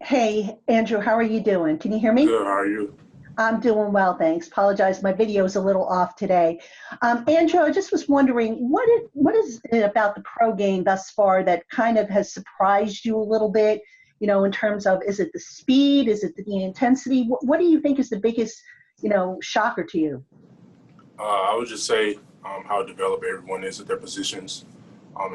Hey, Andrew, how are you doing? Can you hear me? Good, how are you? I'm doing well, thanks. Apologize, my video is a little off today. Andrew, I just was wondering, what is it about the pro game thus far that kind of has surprised you a little bit? In terms of, is it the speed? Is it the intensity? What do you think is the biggest, shocker to you? I would just say how developed everyone is at their positions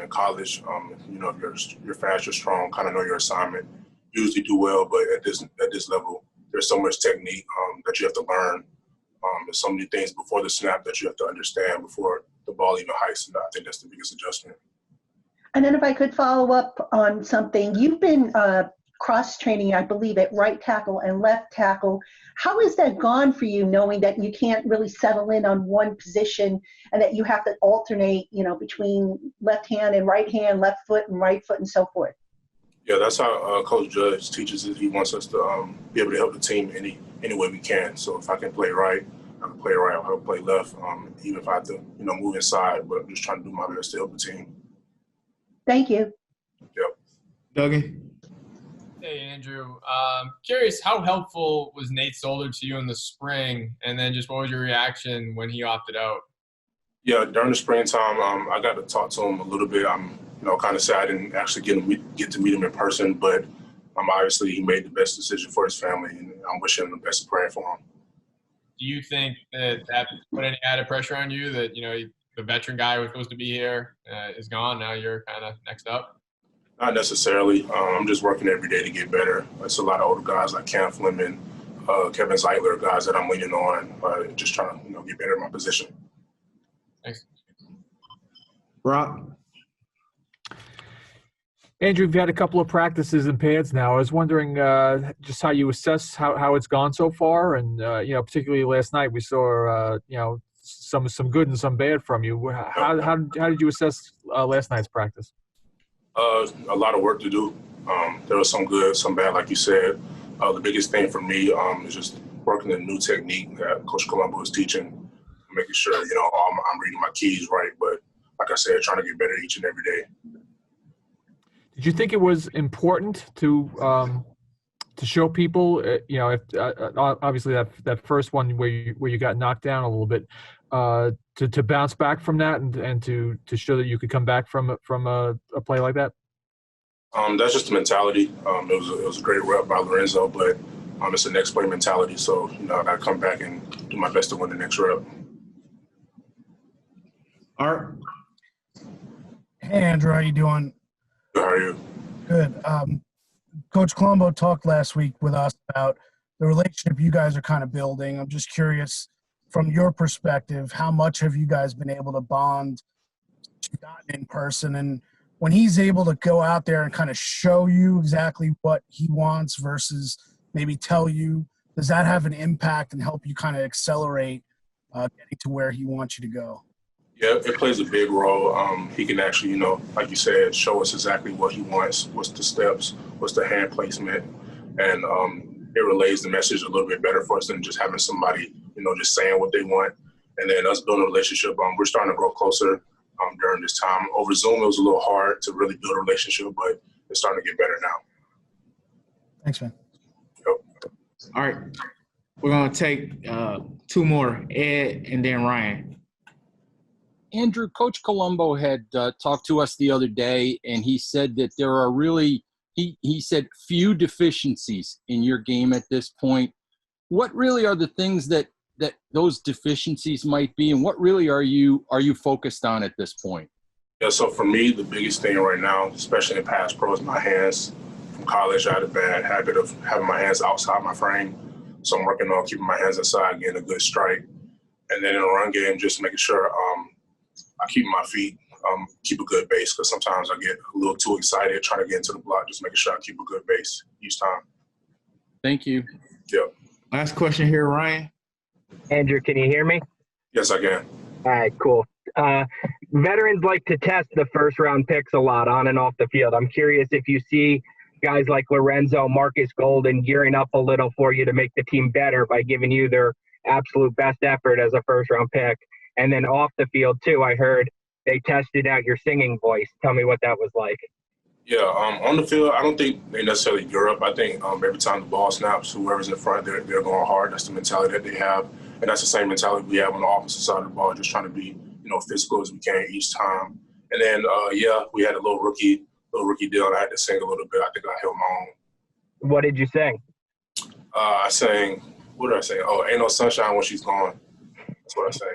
in college. If you're fast, you're strong, kind of know your assignment. Usually do well, but at this level, there's so much technique that you have to learn. There's so many things before the snap that you have to understand before the ball even hikes, and I think that's the biggest adjustment. And then if I could follow up on something, you've been cross training, I believe, at right tackle and left tackle. How has that gone for you, knowing that you can't really settle in on one position and that you have to alternate, between left hand and right hand, left foot and right foot, and so forth? Yeah, that's how Coach Judge teaches it. He wants us to be able to help the team any way we can. So if I can play right, I can play right. I can play left. Even if I have to, move inside. But I'm just trying to do my best to help the team. Thank you. Yep. Dougie? Hey, Andrew. Curious, how helpful was Nate Solder to you in the spring? And then just what was your reaction when he opted out? Yeah, during the springtime, I got to talk to him a little bit. I'm, kind of sad I didn't actually get to meet him in person, but obviously he made the best decision for his family, and I'm wishing him the best and praying for him. Do you think that put any added pressure on you that, the veteran guy who was supposed to be here is gone? Now you're kind of next up? Not necessarily. I'm just working every day to get better. It's a lot of older guys like Cam Fleming, Kevin Zeitler, guys that I'm leaning on, just trying to, get better in my position. Thanks. Brock? Andrew, you've had a couple of practices in pads now. I was wondering just how you assess how it's gone so far, and particularly last night we saw some good and some bad from you. How did you assess last night's practice? A lot of work to do. There was some good, some bad, like you said. The biggest thing for me is just working the new technique that Coach Colombo is teaching, making sure I'm reading my keys right. But like I said, trying to get better each and every day. Did you think it was important to show people, if obviously that first one where you got knocked down a little bit, to bounce back from that and to show that you could come back from a play like that? That's just the mentality. It was a great rep by Lorenzo, but it's the next play mentality. So I got to come back and do my best to win the next rep. Art? Hey, Andrew, how you doing? How are you? Good. Coach Colombo talked last week with us about the relationship you guys are kind of building. I'm just curious, from your perspective, how much have you guys been able to bond in person? And when he's able to go out there and kind of show you exactly what he wants versus maybe tell you, does that have an impact and help you kind of accelerate getting to where he wants you to go? Yeah, it plays a big role. He can actually, like you said, show us exactly what he wants, what's the steps, what's the hand placement, and it relays the message a little bit better for us than just having somebody, just saying what they want, and then us building a relationship. We're starting to grow closer during this time. Over Zoom, it was a little hard to really build a relationship, but it's starting to get better now. Thanks, man. Yep. All right. We're going to take two more, Ed and then Ryan. Andrew, Coach Colombo had talked to us the other day, and he said that there are really, he said, few deficiencies in your game at this point. What really are the things that those deficiencies might be, and what really are you focused on at this point? Yeah, so for me, the biggest thing right now, especially in pass pro, is my hands. From college, I had a bad habit of having my hands outside my frame, so I'm working on keeping my hands inside, getting a good strike. And then in the run game, just making sure I keep my feet, keep a good base, because sometimes I get a little too excited trying to get into the block, just making sure I keep a good base each time. Thank you. Yep. Last question here, Ryan. Andrew, can you hear me? Yes, I can. All right, cool. Veterans like to test the first-round picks a lot on and off the field. I'm curious if you see guys like Lorenzo, Marcus Golden gearing up a little for you to make the team better by giving you their absolute best effort as a first-round pick. And then off the field, too, I heard they tested out your singing voice. Tell me what that was like. Yeah, on the field, I don't think they necessarily gear up. I think every time the ball snaps, whoever's in front, they're going hard. That's the mentality that they have, and that's the same mentality we have on the offensive side of the ball, just trying to be, physical as we can each time. And then, we had a little rookie deal, and I had to sing a little bit. I think I held my own. What did you sing? I sang, what did I say? Oh, Ain't No Sunshine When She's Gone. That's what I sang.